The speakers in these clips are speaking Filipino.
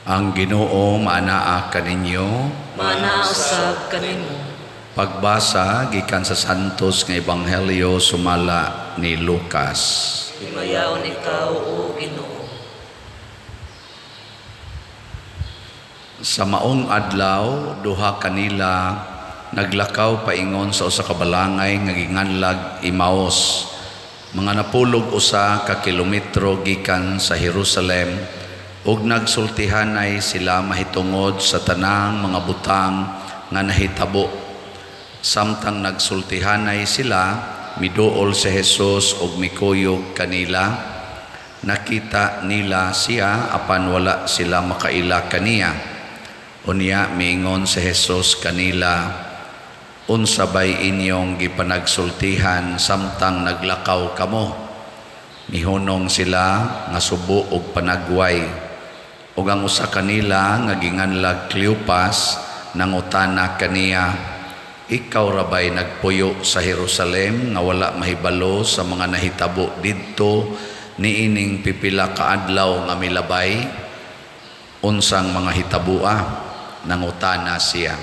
Ang Ginoo maanaa kaninyo. Mana usab kanimo. Pagbasa gikan sa Santos nga Ebanghelyo sumala ni Lucas. Himayaon ikaw o Ginoo. Sa maong adlaw duha kanila naglakaw paingon sa usa ka balangay nga ginganlag Emmaus. Mga napulog usa ka kilometro gikan sa Jerusalem. Ug nagsultihanay sila mahitungod sa tanang mga butang nga nahitabo. Samtang nagsultihanay sila, miduol si Jesus ug mikuyog kanila. Nakita nila siya apan wala sila makaila kaniya. Unya miingon si Jesus kanila, unsa bay inyong gipanagsultihan samtang naglakaw kamo? Mihunong sila nga subo ug panagway. Ug ang usa kanila nga ginganlag Cleopas nangutana kaniya, ikaw ra bay nagpuyo sa Jerusalem nga wala mahibalo sa mga nahitabo didto niining pipila ka adlaw nga milabay? Unsang mga hitabua? Nangutana siya.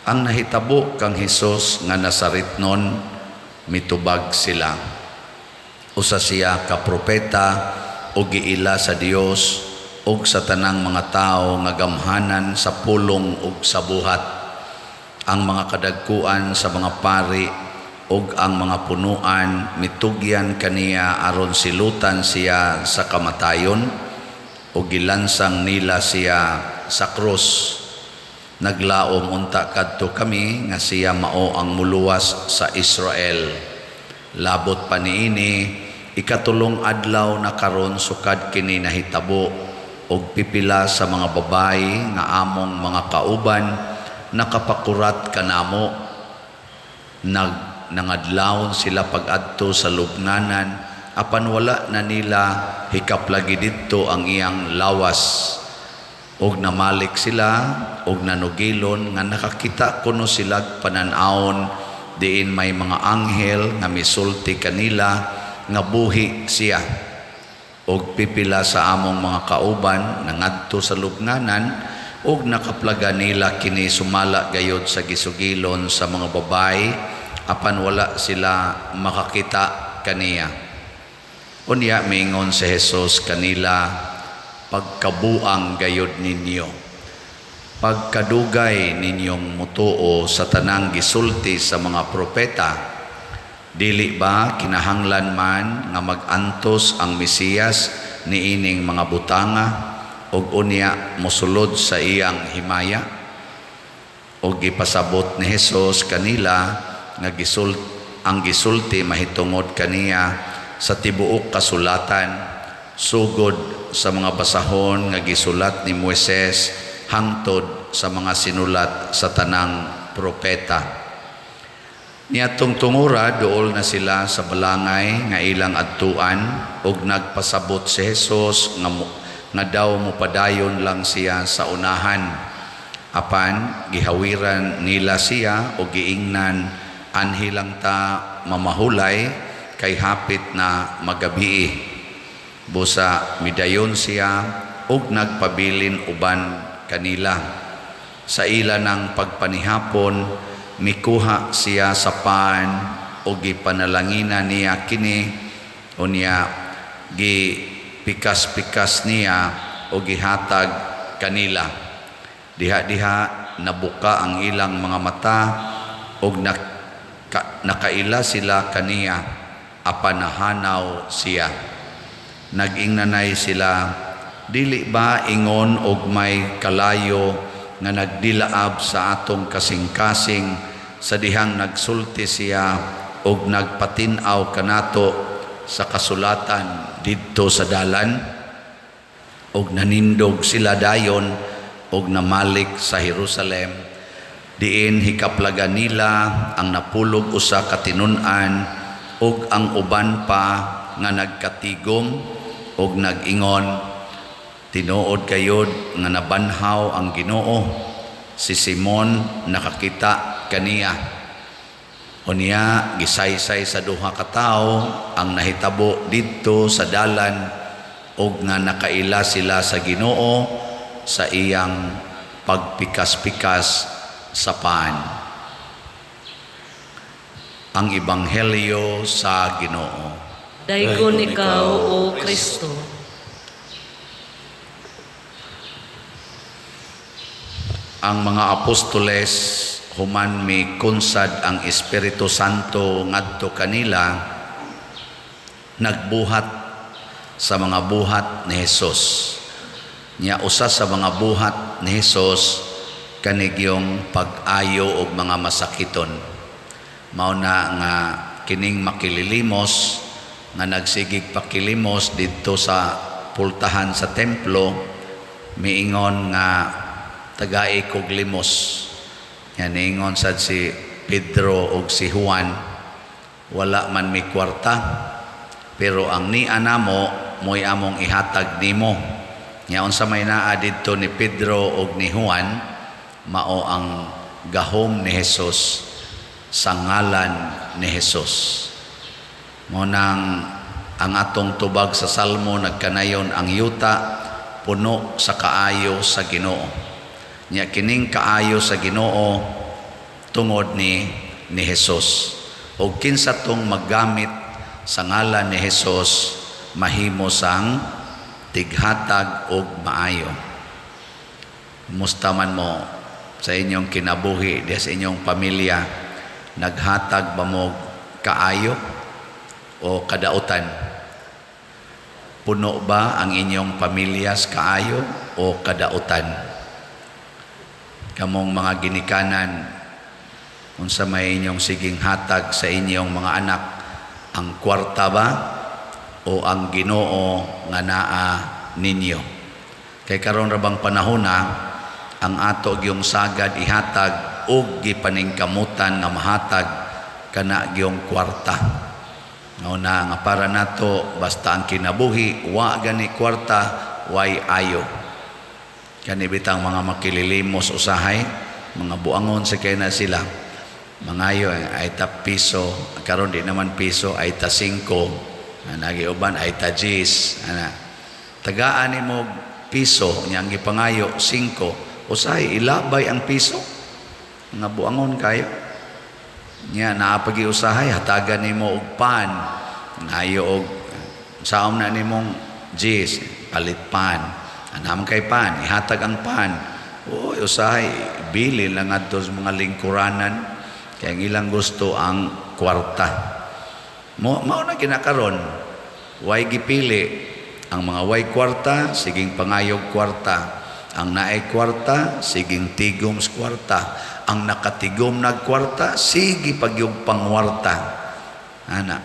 Ang nahitabo kang Hesus nga Nazaretnon, mitubag sila. Usa siya ka propeta ug giila sa Dios ug sa tanang mga tao nga gamhanan sa pulong ug sa buhat. Ang mga kadagkuan sa mga pari ug ang mga punuan mitugyan kaniya aron silutan siya sa kamatayon ug gilansang nila siya sa krus. Naglaom unta kadto kami nga siya mao ang muluwas sa Israel. Labot pa niini, ikatulong adlaw na karon sukad kini nahitabo ug pipila sa mga babayi nga among mga kauban nakapakurat kanamo. Nangadlawon sila pag-adto sa lubnganan apan wala na nila hikaplagi didto ang iyang lawas. Ug namalik sila ug nanugilon nga nakakita kuno sila panan-awon diin may mga anghel nga misulti kanila nga buhi siya. Og pipila sa among mga kauban nangadto sa lubnganan og nakaplaga nila kini sumala gayod sa gisugilon sa mga babayi apan wala sila makakita kaniya. Unya miingon si Jesus kanila, pagkabuang gayod ninyo, pagkadugay ninyong mutuo sa tanang gisulti sa mga propeta. Dili ba kinahanglan man nga magantos ang Mesiyas niining mga butanga ug unya mosulod sa iyang himaya? Ug gipasabot ni Jesus kanila nga ang gisulti mahitungod kaniya sa tibuok kasulatan sugod sa mga basahon nga gisulat ni Moises hangtod sa mga sinulat sa tanang propeta. Niadtong tungura duol na sila sa balangay nga ilang adtuan ug nagpasabot si Jesus nga daw mopadayon lang siya sa unahan. Apan gihawiran nila siya ug giingnan, anhi lang ta mamahulay kay hapit na magabii. Busa midayon siya ug nagpabilin uban kanila. Sa ila ng pagpanihapon mikuha siya sa paan o gipanalangina niya kini, unya gipikas-pikas niya o gihatag kanila. Diha-diha nabuka ang ilang mga mata o nakaila sila kaniya apan nahanaw siya. Nag-ingnanay sila, dili ba ingon og may kalayo nga nagdilaab sa atong kasing-kasing sa dihang nagsulti siya og nagpatinaw kanato sa kasulatan didto sa dalan? Og nanindog sila dayon og namalik sa Jerusalem, diin hikaplaga nila ang napulog usa ka tinun-an ug ang uban pa nga nagkatigom og nag-ingon, tinuod kayod nga nabanhaw ang Ginoo. Si Simon nakakita kaniya. Unya gisaysay sa duha ka tawo ang nahitabo didto sa dalan ug nga nakaila sila sa Ginoo sa iyang pagpikas-pikas sa paan. Ang Ebanghelyo sa Ginoo. Daygon ikaw, O Kristo. Ang mga apostoles human mi kunsad ang Espiritu Santo ngadto kanila, nagbuhat sa mga buhat ni Hesus. Nya usa sa mga buhat ni Hesus kanig yung pag-ayo og mga masakiton. Mao na nga kining makililimos nga nagsigig pakilimos didto sa pultahan sa templo, miingon nga tagai kog limos. Yan ingon sad si Pedro ug si Juan, wala man mi kwarta, pero ang niya namo mo'y among ihatag nimo. Nya unsa may naa didto ni Pedro ug ni Juan, mao ang gahom ni Hesus sa ngalan ni Hesus. Mo nang ang atong tubag sa Salmo nagkanayon, ang yuta puno sa kaayo sa Ginoo. Nya kining kaayo sa Ginoo tungod ni Hesus. O kinsa tong maggamit sa ngalan ni Hesus, mahimo sang tighatag og maayo. Musta man mo sa inyong kinabuhi, sa inyong pamilya, naghatag ba mo kaayo o kadautan? Puno ba ang inyong pamilya sa kaayo o kadautan? Kamong mga ginikanan, unsa may inyong siging hatag sa inyong mga anak, ang kwarta ba o ang Ginoo nga naa ninyo? Kay karon ra bang panahon na ang ato gyung sagad ihatag og gipaningkamutan nga mahatag kana gyung kwarta. Mao na nga para nato basta ang kinabuhi wa gani kwarta way ayo. Kani bitang mga makililimos usahay, mga buangon sa kay na sila. Mangayo ay ta piso, karon di naman piso, ay ta 5, nagiuban ay ta 10. Ana. Tagaan nimo piso nya ang gipangayo 5, usahay ilabay ang piso. Nga buangon kayo. Nya naapagi usahay hatagan nimo og pan, ngayo og saom na nimong 10 palit pan. Anam kay pan, ihatag ang pan. Oy, usahay bili lang adto sa mga lingkuranan kay ang ilang gusto ang kwarta. Mao na kinakaron, way gipili ang mga way kwarta, siging pangayog kwarta. Ang naay kwarta, siging tigom sa kwarta. Ang nakatigom nagkwarta, sige pagyog pangwarta. Ana,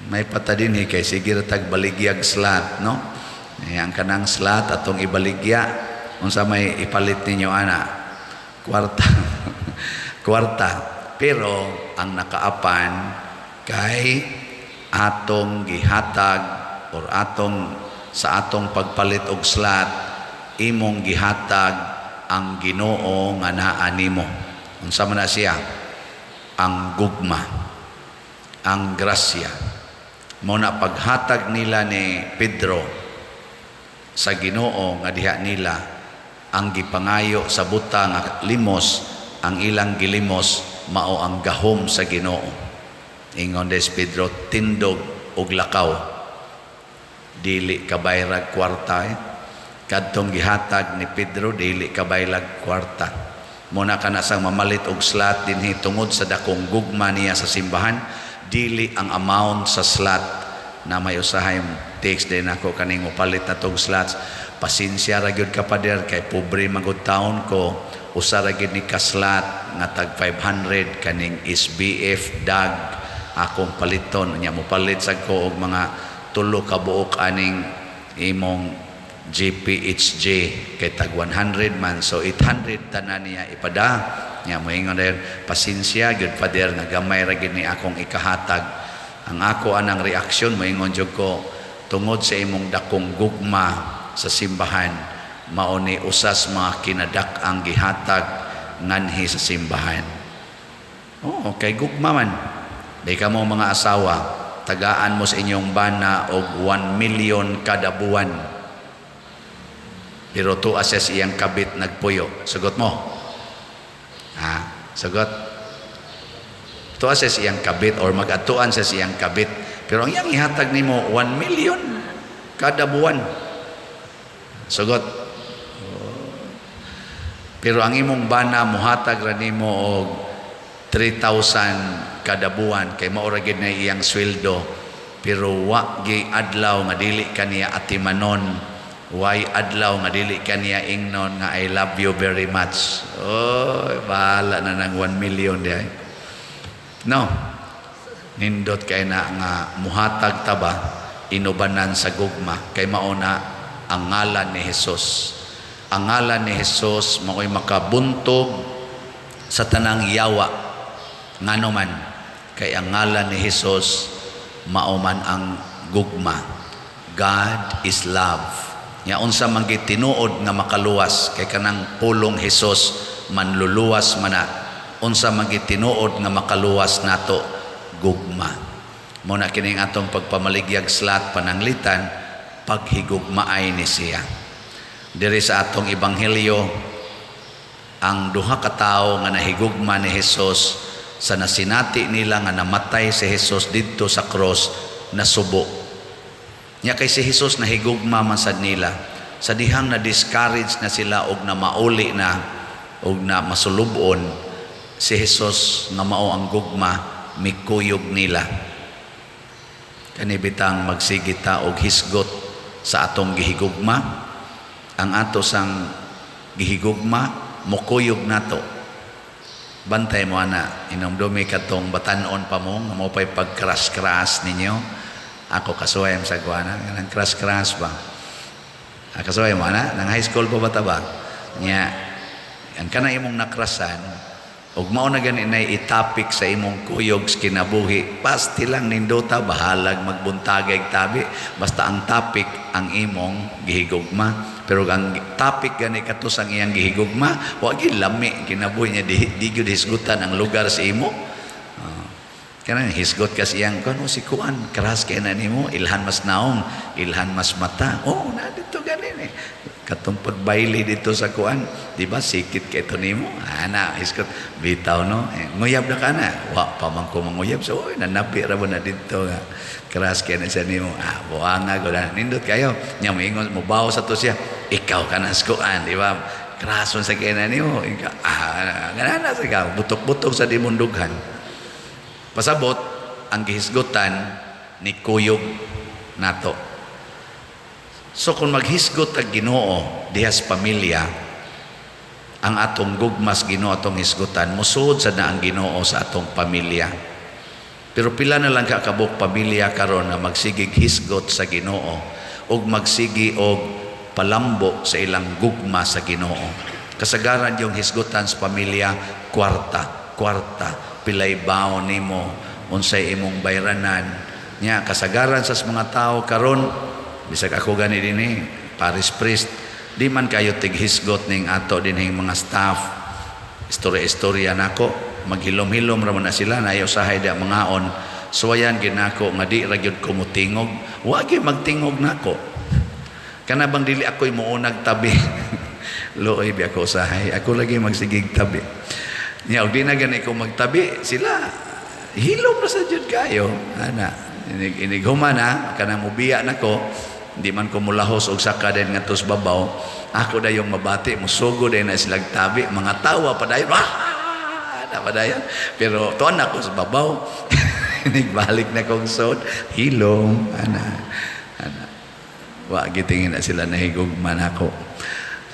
may patadin kay sige ratag baligyag slat, no? Ang kanang slat atong ibaligya, unsa may ipalit ninyo ana? Kwarta. Kwarta. Pero ang nakaapan kay atong gihatag or sa atong pagpalit og slat, imong gihatag ang Ginoo nga naa nimo. Unsa man na siya? Ang gugma, ang grasya. Mo na paghatag nila ni Pedro sa Ginoo nga diha nila ang gipangayo sa buta nga limos, ang ilang gilimos mao ang gahom sa Ginoo. Ingon des Pedro, tindog og lakaw, dili kabayrag kwarta. Kadtong gihatag ni Pedro, dili kabayrag kwarta. Muna ka na sang mamalit og slat dinhi tungod sa dakong gugma niya sa simbahan, dili ang amount sa slat na may usahay text din ako kaning upalit na tong slots. Pasensya ra gyud ka pader kay pobre magud taon ko, usa ra gyud ni kaslat nga tag 500 kaning SBF dag akong paliton nya mo palit sad ko og mga 3 ka buok aning imong GPHJ kay tag 100 man, so 800 tanan niya ipada nya moingon der pasensya gyud pader nga gamay ra gyud ni akong ikahatag. Ang ako anang reaksyon moingon jud ko, tungod sa imong dakong gugma sa simbahan, mao ni usas mga kinadak ang gihatag nganhi sa simbahan. Oh, kay gugma man. Di ka mo mga asawa, tagaan mo sa inyong bana og 1 million kada buwan. Pero tuwa siya sa iyang kabit nagpuyo. Sagot mo? Sagot? Tuwa siya sa iyang kabit or mag-atuan siya sa iyang kabit. Pero ang iyang ihatag nimo 1 million kada buwan. Sagot? Pero ang imong bana muhatag ra nimo og 3,000 kada buwan kay mao ra gid na iyang sweldo. Pero wa gi adlaw nga dili kaniya atimanon, way adlaw nga dili kaniya ingnon nga I love you very much. Bahala na ng 1 million diay. No. Nindot kay na nga muhatag taba inubanan sa gugma kay mao na ang ngalan ni Hesus. Ang ngalan ni Hesus mao'y makabuntog sa tanang yawa ngano man kay ang ngalan ni Hesus mao man ang gugma. God is love. Nya unsa man gid tinuod nga makaluwas kay kanang pulong Hesus manluluwas man na. Unsa man gid tinuod nga makaluwas nato gugma. Mo na kining atong pagpamaligyag slat pananglitan paghigugmaay ni siya. Diri sa atong ebanghelyo ang duha ka tawo nga nahigugma ni Hesus sa nasinati nila nga namatay si Hesus didto sa cross nasubo. Nya kay si Hesus nahigugma man sad nila sa dihang na discourage na sila og na mauli na og na masulubon si Hesus nga mao ang gugma mikuyog nila. Kani bitang magsigita og hisgot sa atong gihigugma. Ang ato sang gihigugma mukuyog nato. Bantay mo ana inomdumi katong batanon pa mo nga mo pay pagkras-kras ninyo. Ako kasuway sa kuana nang kras-kras ba. Kasuway mo ana nang high school pa bata ba. Nya ang kana imong nakrasan ug mao na gani nay itapik sa imong kuyog sa kinabuhi. Pasti lang nindota bahalag magbuntagay tabi basta ang topic ang imong gihigugma. Pero ang topic gani katus ang iyang gihigugma wa gyud lami kinabuhi niya di gyud hisgutan ang lugar sa imo. Kanang hisgot ka siyang kano si kuan karas kay na nimo ilhan mas naong ilhan mas mata. Na dito gani ni katong pagbaili dito sa kuan di ba sikit kay to nimo ana hisgot bitaw no nguyab na kana wa pa man ko manguyab so nanapi ra mo na dito nga karas kay na sa nimo buanga gud nindot kayo nya moingon mo bawo sa to siya ikaw kana sa kuan di ba krason sa kay na nimo ganana sa ka butok-butok sa dimundughan. Pasabot ang gihisgutan ni kuyog nato. So kung maghisgot ang Ginoo dihas pamilya, ang atong gugmas Ginoo atong hisgutan, musuod sa na ang Ginoo sa atong pamilya. Pero pila na lang kakabuk pamilya karon na magsigig hisgot sa Ginoo ug magsigi og palambo sa ilang gugma sa Ginoo. Kasagaran yung hisgutan sa pamilya, kwarta, pilay baon nimo, unsay imong bayranan. Nya kasagaran sa mga tao karon bisag ako gani dinhi Paris priest di man kayo tighisgot ning ato dinhing mga staff istorya nako maghilom-hilom ra man na sila na usahay da mangaon suwayan ginako nga di ra gyud ko mutingog wa gyud magtingog nako kana bang dili ako'y muunag tabi looy bi ako usahay ako lagi magsigig tabi nya og di na gani ko magtabi sila hilom na sa jud kayo ana inig humana kanang mubiya nako di man ko mulahos og saka din nga tos babaw ako dayong mabati musugo din na silang tabi mga tawa padayon na padayon pero tuan ako sa babaw nigbalik na kong sod hilom ana wa gitingin na sila nahigugman ako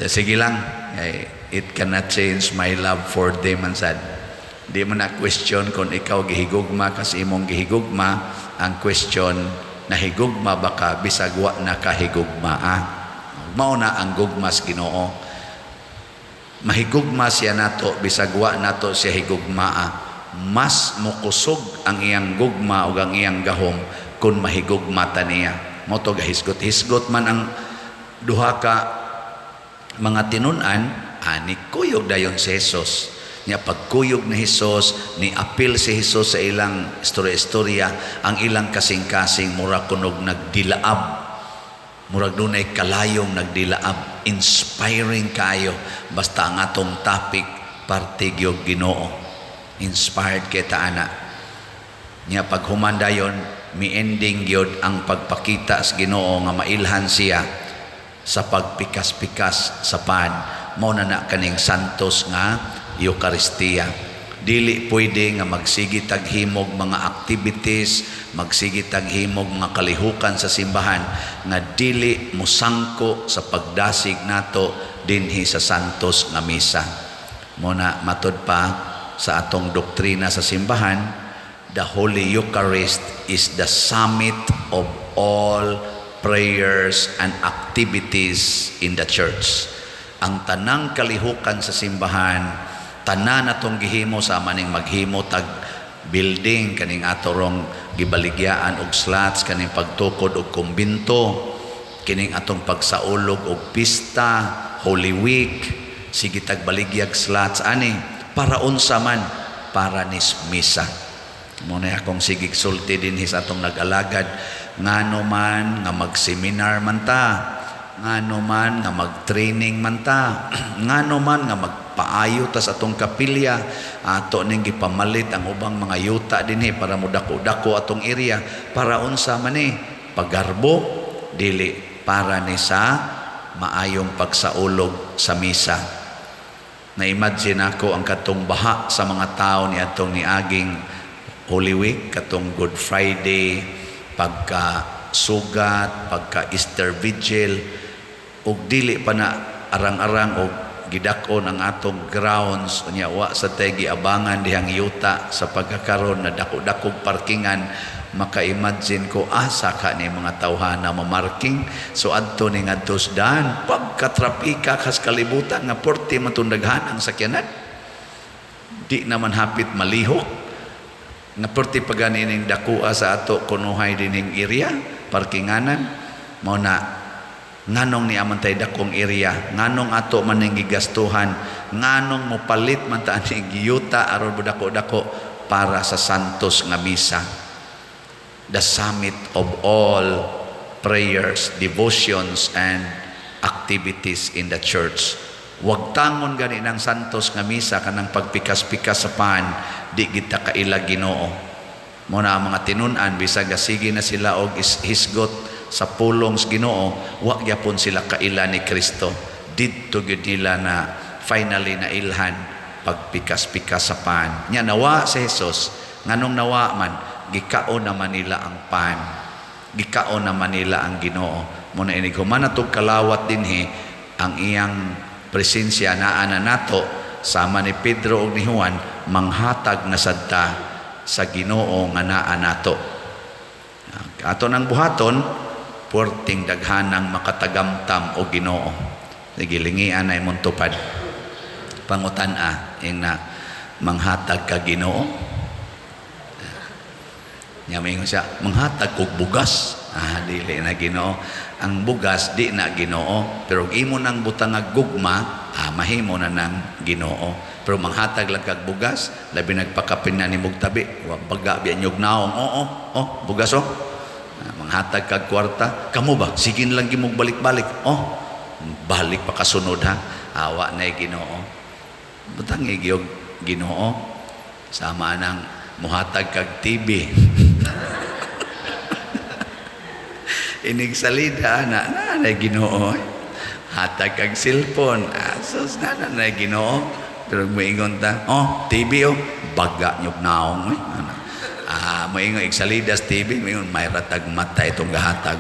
sige lang it cannot change my love for them and sad di mo na question kung ikaw gihigugma kasi imong gihigugma ang question nahigugma baka bisag wa na kahigugma mao na ang gugmas Ginoo mahigugma siya nato bisag wa nato siya higugma mas mukusog ang iyang gugma ug ang iyang gahom kun mahigugma ta niya mo to gahisgot man ang duha ka mga tinun-an ani kuyog dayon si Jesus nya pagkuyog ni Hesus ni apil si Hesus sa ilang istorya ang ilang kasing-kasing mura kunog nagdilaab murag dunay kalayong nagdilaab inspiring kayo basta ang atong topic partigyog Ginoo. Inspired kita ana. Nya pag humandayon mi-ending gyud ang pagpakita sa Ginoo nga mailhan siya sa pagpikas-pikas sa pan. Mao na kaning santos nga Eucharistia. Dili pwede nga magsigi taghimog mga activities, magsigi taghimog mga kalihukan sa simbahan nga dili musangko sa pagdasig nato dinhi sa santos nga misa. Muna matud pa sa atong doktrina sa simbahan, the Holy Eucharist is the summit of all prayers and activities in the church. Ang tanang kalihukan sa simbahan, tanan natong gihimo sa maning maghimo tag building kaning atorong gibaligyaan og slots, kaning pagtukod og kumbinto, kining atong pagsaulog og pista, Holy Week, sige tag baligyag slots ani para unsa man, para nis misa. Muna akong sigig sulti din sa atong nag-alagad, ngano man nga mag-seminar man ta, ngano man nga mag-training man ta, ngano man nga magpaayo ta sa atong kapilya, ato ning gipamalit ang ubang mga yuta dinhi para mudako-dako atong area, para unsa man ni paggarbo, dili para ni sa maayong pagsaulog sa misa. Na-imagine ako ang katong baha sa mga tao ni atong niaging Holy Week, katong Good Friday, pagka sugat, pagka Easter Vigil, ug dili pa na arang-arang og gidakon ang atong grounds unya wa sa tay giabangan dihang yuta sa pagkakaron na dako-dakog parkingan. Maka-imagine ko asa ka ni mga tawhana mamarking, so adto ni ngadto daan pagkatrapika kas kalibutan nga porte matundaghan ang sakyanan, di naman hapit malihok nga porte paganing dakua sa ato kunuhay dining area parkinganan. Mao na nganong ni amantay dakong area, nganong ato man ning gigastuhan, nganong mopalit man ta aning giyuta aron budako-dako para sa santos nga misa, the summit of all prayers, devotions and activities in the church. Wag tangon gani ng santos nga misa kanang pagpikas-pikas sa pan, di kita kaila Ginoo. Muna ang mga tinun-an bisag sige na sila og hisgot sa pulong sa Ginoo, wa gyapon sila kaila ni Kristo. Didto gyud nila na finally na ilhan pagpikas-pikas sa pan. Nya nawa si Jesus, nganong nawa man, gikaon naman nila ang pan, gikaon naman nila ang Ginoo. Muna ini humana tog kalawat dinhi ang iyang presensya naa na nato sama ni Pedro ug ni Juan, manghatag na sadta sa Ginoo nga naa nato. Ato nang buhaton puerting daghanang makatagamtam o Ginoo. Sige lingian ay mong tupad pangutan-a ing na manghatag ka Ginoo. Nya mingon siya manghatag kog bugas, dili na Ginoo. Ang bugas di na Ginoo, pero imo nang butang nga gugma, mahimo na ng Ginoo. Pero manghatag lang kag bugas, labi nagpakapin na ni mugtabi, wa baga biya nyog naong, bugas manghatag kag kwarta, kamo ba sigin lang gimog balik-balik, balik pa kasunod ha, awa na Ginoo. Butang gyud Ginoo, sama nang muhatag kag TV. Inig salida na Ginoo, hatag kag cellphone, sus na Ginoo. Pero moingon ta, TV baga nyog naong moingon igsalida sa TV, moingon may ratag mata itong gahatag.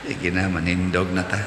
Sige na, manindog na ta.